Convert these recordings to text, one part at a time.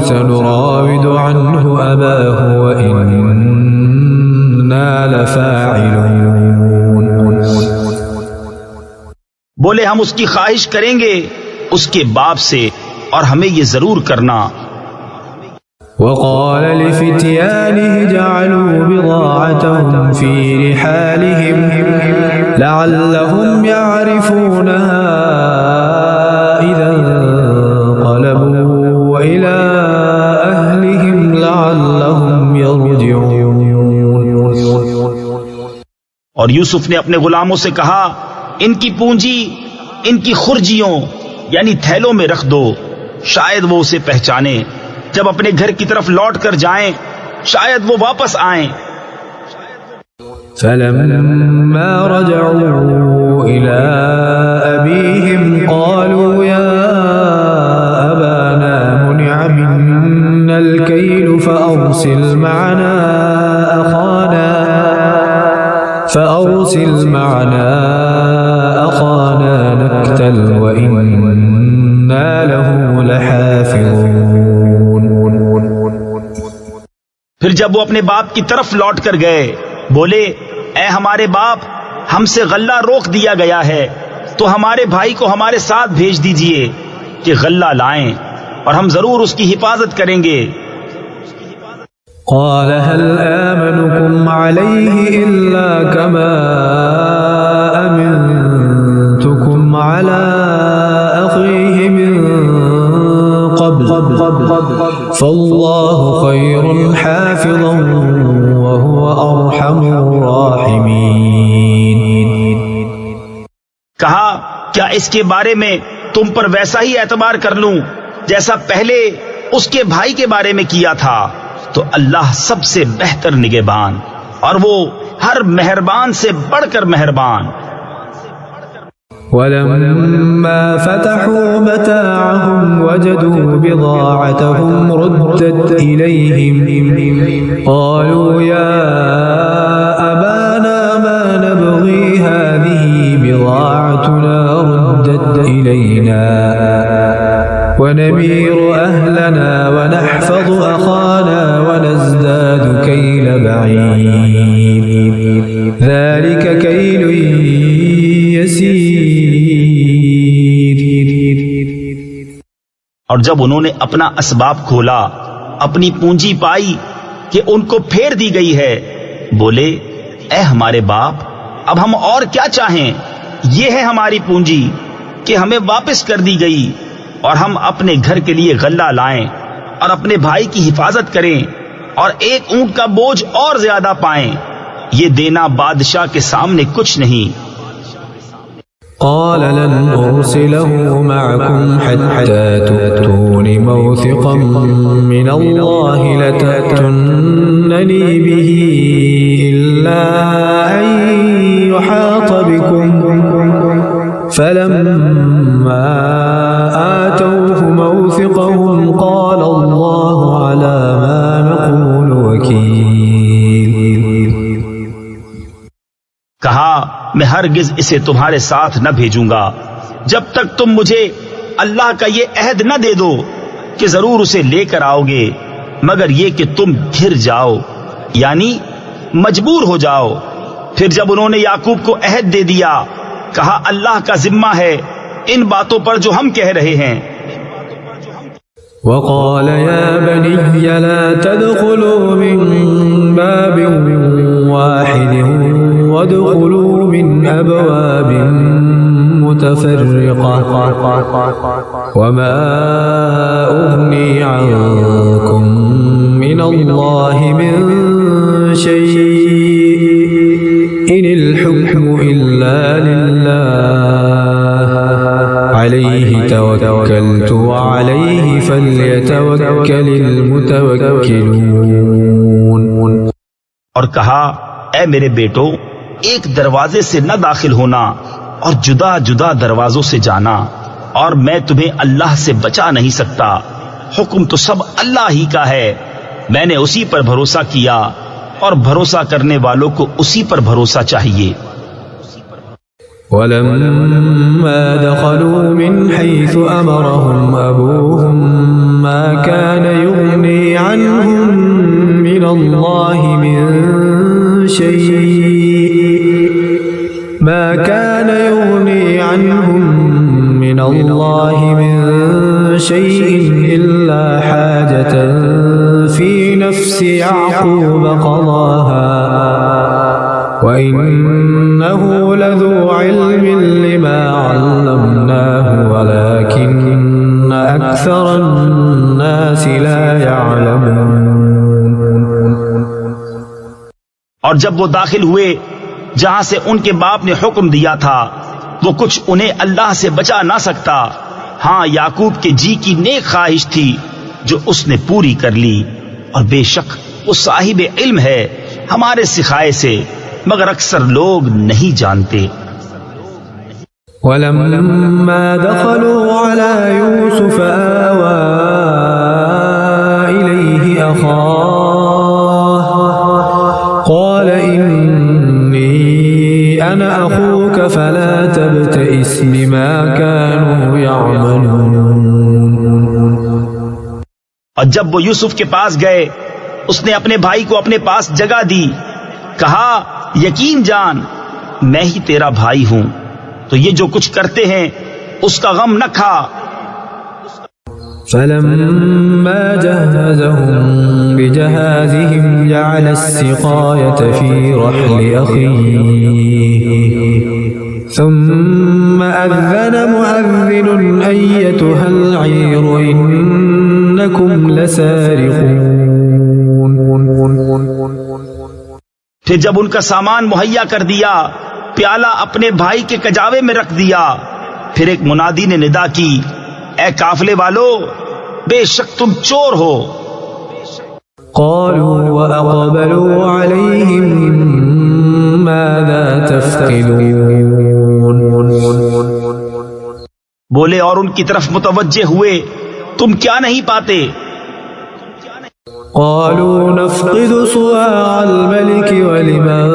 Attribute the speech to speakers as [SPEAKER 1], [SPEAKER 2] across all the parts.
[SPEAKER 1] سنراود عنه أباه وإنا لفاعلون.
[SPEAKER 2] بولے ہم اس کی خواہش کریں گے اس کے باپ سے اور ہمیں یہ ضرور کرنا.
[SPEAKER 1] وقال لفتيانه جعلوا بضاعتهم في رحالهم لعلهم يعرفونها إذا انقلبوا إلى أهلهم لعلهم يرجعون.
[SPEAKER 2] اور یوسف نے اپنے غلاموں سے کہا ان کی پونجی ان کی خرجیوں یعنی تھیلوں میں رکھ دو، شاید وہ اسے پہچانے جب اپنے گھر کی طرف لوٹ کر جائیں، شاید وہ واپس آئیں.
[SPEAKER 1] فلما رجعوا إلى أبيهم قالوا يا أبانا منع منا الكيل فأرسل معنا أخانا نكتل وإنا له لحافظون.
[SPEAKER 2] پھر جب وہ اپنے باپ کی طرف لوٹ کر گئے بولے اے ہمارے باپ، ہم سے غلہ روک دیا گیا ہے تو ہمارے بھائی کو ہمارے ساتھ بھیج دیجئے کہ غلہ لائیں اور ہم ضرور اس کی حفاظت کریں گے.
[SPEAKER 1] قال هل آمنكم عليه إلا كما أمنتكم على أخيه من قبل فالله خير حافظا وهو أرحم الراحمين.
[SPEAKER 2] کہا کیا اس کے بارے میں تم پر ویسا ہی اعتبار کر لوں جیسا پہلے اس کے بھائی کے بارے میں کیا تھا؟ تو اللہ سب سے بہتر نگہبان اور وہ ہر مہربان سے بڑھ کر مہربان.
[SPEAKER 1] ولما فتحوا متاعهم وجدوا بضاعتهم ردت إليهم قالوا يا أبانا ما نبغي هذه بضاعتنا ردت إلينا ونمير أهلنا ونحفظ أخانا ونزداد كيل بعيد ذلك كيل يسير.
[SPEAKER 2] اور جب انہوں نے اپنا اسباب کھولا، اپنی پونجی پائی کہ ان کو پھیر دی گئی ہے، بولے اے ہمارے باپ، اب ہم اور کیا چاہیں؟ یہ ہے ہماری پونجی کہ ہمیں واپس کر دی گئی، اور ہم اپنے گھر کے لیے غلہ لائیں اور اپنے بھائی کی حفاظت کریں اور ایک اونٹ کا بوجھ اور زیادہ پائیں. یہ دینا بادشاہ کے سامنے کچھ نہیں.
[SPEAKER 1] قال لن أرسله معكم حتى تؤتون موثقا من الله لتأتونني به إلا أن يحاط بكم فلما آتوه موثقهم قال الله على ما نقول وكيل.
[SPEAKER 2] کہا میں ہرگز اسے تمہارے ساتھ نہ بھیجوں گا جب تک تم مجھے اللہ کا یہ عہد نہ دے دو کہ ضرور اسے لے کر آؤ گے، مگر یہ کہ تم گھر جاؤ یعنی مجبور ہو جاؤ. پھر جب انہوں نے یعقوب کو عہد دے دیا، کہا اللہ کا ذمہ ہے ان باتوں پر جو ہم کہہ رہے ہیں.
[SPEAKER 1] وقال يا بني لا تدخلوا من باب واحد وادخلوا من أبواب متفرقة وما أغني عنكم من الله من شيء إن الحكم إلا لله عليه توكلت وعليه فليتوكل المتوكلون.
[SPEAKER 2] اور کہا اے میرے بیٹو، ایک دروازے سے نہ داخل ہونا اور جدا جدا دروازوں سے جانا، اور میں تمہیں اللہ سے بچا نہیں سکتا. حکم تو سب اللہ ہی کا ہے، میں نے اسی پر بھروسہ کیا اور بھروسہ کرنے والوں کو اسی پر بھروسہ چاہیے.
[SPEAKER 1] ولما دخلوا من حيث أمرهم أبوهم ما كان يغني شيء ما كان يغني عنهم من الله من شيء إلا حاجة في نفس يعقوب قضاها وإنه لذو علم لما علمناه ولكن أكثر الناس لا يعلمون.
[SPEAKER 2] اور جب وہ داخل ہوئے جہاں سے ان کے باپ نے حکم دیا تھا وہ کچھ انہیں اللہ سے بچا نہ سکتا. ہاں یعقوب کے جی کی نیک خواہش تھی جو اس نے پوری کر لی اور بے شک وہ صاحب علم ہے ہمارے سکھائے سے مگر اکثر لوگ نہیں جانتے.
[SPEAKER 1] ولما دخلوا على يوسف آوى إليه أخاه قال إني أنا أخوك فلا تبتئس بما كانوا يعملون.
[SPEAKER 2] اور جب وہ یوسف کے پاس گئے اس نے اپنے بھائی کو اپنے پاس جگہ دی. کہا یقین جان میں ہی تیرا بھائی ہوں تو یہ جو کچھ کرتے ہیں اس کا غم نہ کھا.
[SPEAKER 1] فلما جهزهم بجهازهم جعل السقاية في رحل أخيه ثم أذن مؤذن أيتها العير إنكم لسارقون.
[SPEAKER 2] پھر جب ان کا سامان مہیا کر دیا پیالہ اپنے بھائی کے کجاوے میں رکھ دیا. پھر ایک منادی نے ندا کی اے قافلے والو بے شک تم چور ہو.
[SPEAKER 1] قالوا وأقبلوا عليهم ماذا تفقدون.
[SPEAKER 2] بولے اور ان کی طرف متوجہ ہوئے تم کیا نہیں پاتے.
[SPEAKER 1] قالوا نفقد صواع الملك ولمن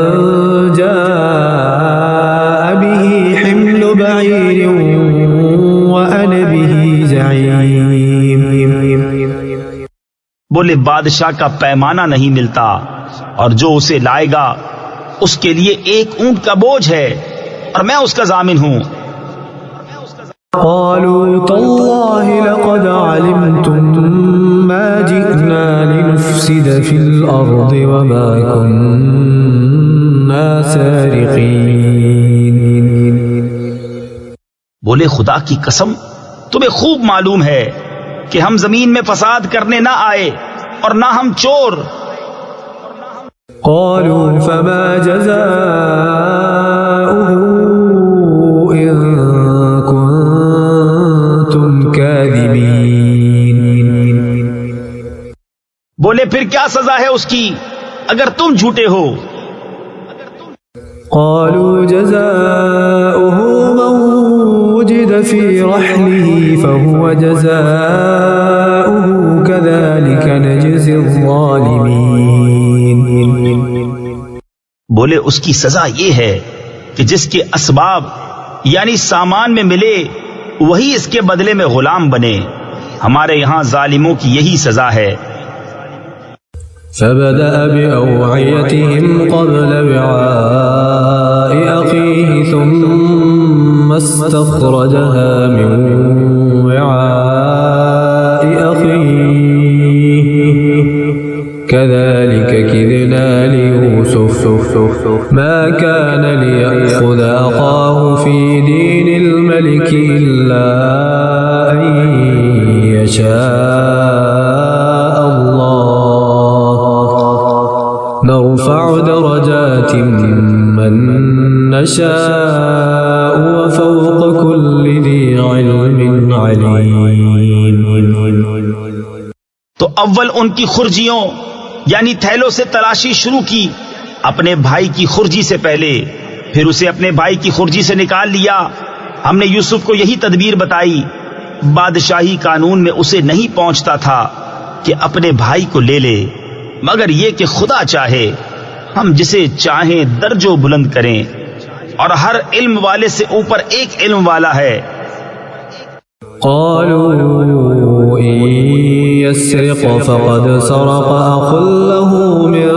[SPEAKER 1] جاء به حمل بعير وأنا به زعيم.
[SPEAKER 2] بولے بادشاہ کا پیمانہ نہیں ملتا اور جو اسے لائے گا اس کے لیے ایک اونٹ کا بوجھ ہے اور میں اس کا ضامن ہوں.
[SPEAKER 1] قالوا تالله لقد علمتم ما جئنا لنفسد في الأرض وما كنا سارقين.
[SPEAKER 2] بولے خدا کی قسم تمہیں خوب معلوم ہے کہ ہم زمین میں فساد کرنے نہ آئے اور نہ ہم چور.
[SPEAKER 1] قالوا فما جزاؤه إن كنتم كاذبين.
[SPEAKER 2] بولے پھر کیا سزا ہے اس کی اگر تم جھوٹے ہو.
[SPEAKER 1] قالوا جزاؤه من وجد في رحله فهو جزاؤه كذلك نجزي الظالمين.
[SPEAKER 2] بولے اس کی سزا یہ ہے کہ جس کے اسباب یعنی سامان میں ملے وہی اس کے بدلے میں غلام بنے. ہمارے یہاں ظالموں کی یہی سزا ہے.
[SPEAKER 1] فبدأ بأوعيتهم قبل وعاء أخيه ثم استخرجها من وعاء أخيه كذلك كدنا ليوسف ما كان ليأخذ أخاه في دين الملك إلا أن يشاء نرفع درجات من نشاء وفوق كل ذي علم عليم.
[SPEAKER 2] تو اول ان کی خرجیوں یعنی تھیلوں سے تلاشی شروع کی اپنے بھائی کی خرجی سے پہلے. پھر اسے اپنے بھائی کی خرجی سے نکال لیا. ہم نے یوسف کو یہی تدبیر بتائی. بادشاہی قانون میں اسے نہیں پہنچتا تھا کہ اپنے بھائی کو لے لے مگر یہ کہ خدا چاہے ہم جسے چاہیں درجو بلند کریں اور ہر علم والے سے اوپر ایک علم والا ہے.
[SPEAKER 1] قالوا إن يسرق فقد سرق أخ له من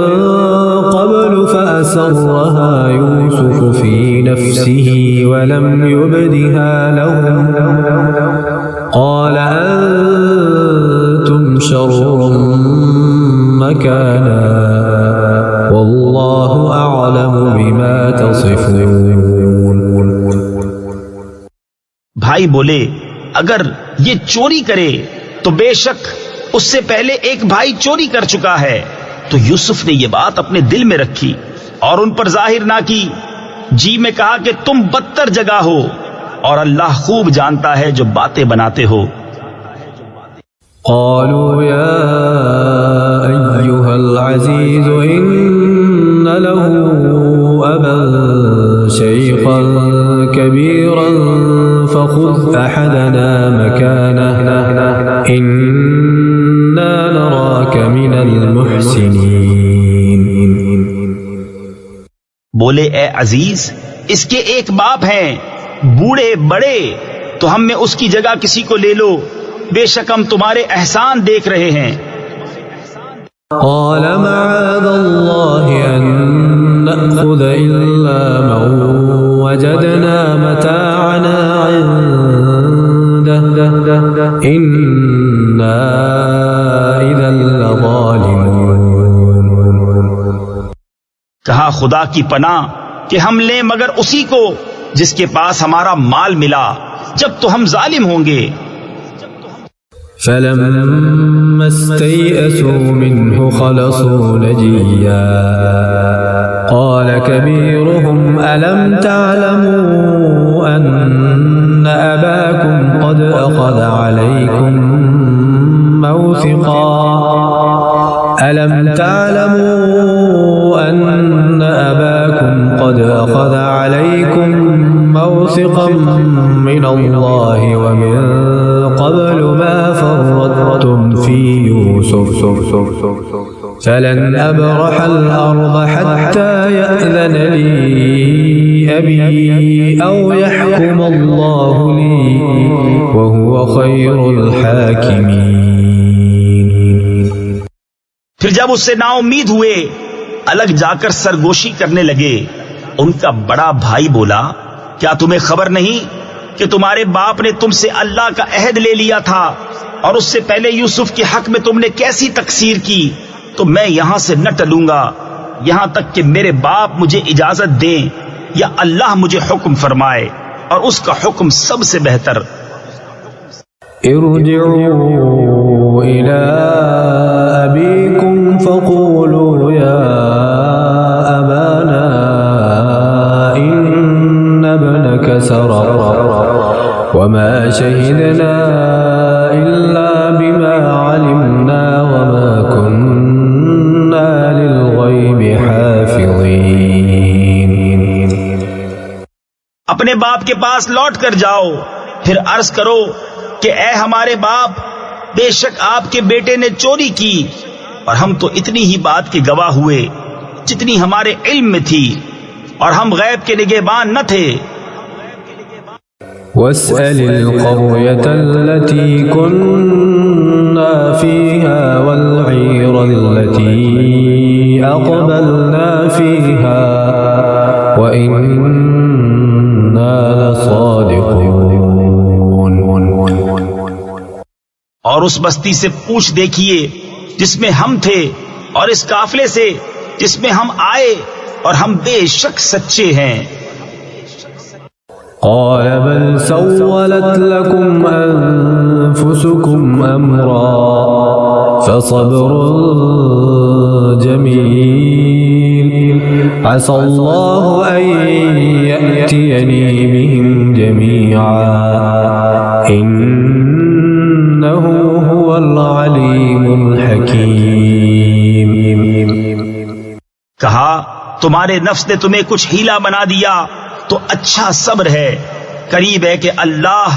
[SPEAKER 1] قبل فأتبعوه فأسرها يوسف في نفسه ولم يبدها لهم قال أنتم شر مكانا والله أعلم بما تصفون.
[SPEAKER 2] بھائی بولے اگر یہ چوری کرے تو بے شک اس سے پہلے ایک بھائی چوری کر چکا ہے. تو یوسف نے یہ بات اپنے دل میں رکھی اور ان پر ظاہر نہ کی. جی میں کہا کہ تم بدتر جگہ ہو اور اللہ خوب جانتا ہے جو باتیں بناتے ہو.
[SPEAKER 1] قالوا يا أيها العزيز إن له أبا شيخا كبيرا فخذ أحدنا مكانه إنا نراك من المحسنين.
[SPEAKER 2] بولے اے عزیز اس کے ایک باپ ہیں بوڑھے بڑے تو ہم میں اس کی جگہ کسی کو لے لو بے شک ہم تمہارے احسان دیکھ رہے ہیں.
[SPEAKER 1] قال معاذ الله أن نأخذ إلا من وجدنا متاعنا عنده إنا إذا لظالمون.
[SPEAKER 2] کہا خدا کی پناہ کہ ہم لیں مگر اسی کو جس کے پاس ہمارا مال ملا جب تو ہم ظالم ہوں گے.
[SPEAKER 1] فلما استيئسوا منه خلصوا نجيا قال كبيرهم ألم تعلموا أن أباكم قد أخذ عليكم موثقا ألم تعلموا أن أباكم قد أخذ عليكم موثقا من الله ومن قبل ما فرطتم في يوسف فلن أبرح الأرض حتى يأذن لي أبي أو يحكم الله لي وهو خير الحاكمين.
[SPEAKER 2] پھر جب اس سے نا امید ہوئے الگ جا کر سرگوشی کرنے لگے ان کا بڑا بھائی بولا کیا تمہیں خبر نہیں کہ تمہارے باپ نے تم سے اللہ کا عہد لے لیا تھا اور اس سے پہلے یوسف کے حق میں تم نے کیسی تقصیر کی. تو میں یہاں سے نہ ٹلوں گا یہاں تک کہ میرے باپ مجھے اجازت دیں یا اللہ مجھے حکم فرمائے اور اس کا حکم سب سے بہتر.
[SPEAKER 1] ارجعوا إلى أبيكم فقولوا يا أبانا إن ابنك سرق وما شهدنا إلا بما علمنا وما كنا للغيب حافظين.
[SPEAKER 2] اپنے باپ کے پاس لوٹ کر جاؤ پھر عرض کرو کہ اے ہمارے باپ بے شک آپ کے بیٹے نے چوری کی اور ہم تو اتنی ہی بات کے گواہ ہوئے جتنی ہمارے علم میں تھی اور ہم غیب کے نگہبان نہ تھے.
[SPEAKER 1] واسأل القرية التي كنا فيها والعير التي أقبلنا فيها وإنا لصادقون.
[SPEAKER 2] اور اس بستی سے پوچھ دیکھیے جس میں ہم تھے اور اس قافلے سے جس میں ہم آئے اور ہم بے شک سچے ہیں.
[SPEAKER 1] قال بل سولت لكم أنفسكم أمرا فصبر جميل عسى الله أن يأتيني بهم جميعا إنه هو العليم الحكيم.
[SPEAKER 2] کہا تمہارے نفس نے تمہیں کچھ ہیلا بنا دیا تو اچھا صبر ہے قریب ہے کہ اللہ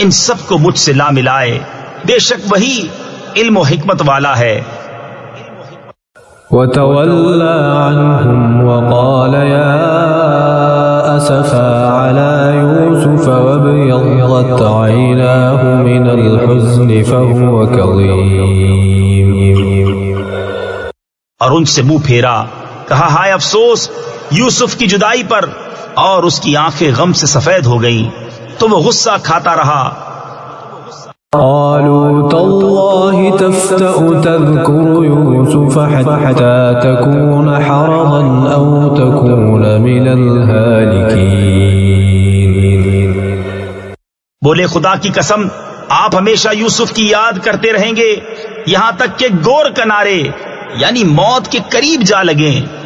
[SPEAKER 2] ان سب کو مجھ سے لا ملائے بے شک وہی علم و حکمت والا ہے.
[SPEAKER 1] وتولى عنهم وقال يا أسفا على يوسف وابيضت عيناه من الحزن فهو كظيم.
[SPEAKER 2] اور ان سے منہ پھیرا کہا ہائے افسوس یوسف کی جدائی پر، اور اس کی آنکھیں غم سے سفید ہو گئیں تو وہ غصہ کھاتا رہا۔
[SPEAKER 1] قالوا تالله تفتأ تذكر يوسف حتى تكون حرضا أو تكون من الهالكين۔
[SPEAKER 2] بولے خدا کی قسم آپ ہمیشہ یوسف کی یاد کرتے رہیں گے یہاں تک کہ گور کنارے یعنی موت کے قریب جا لگیں۔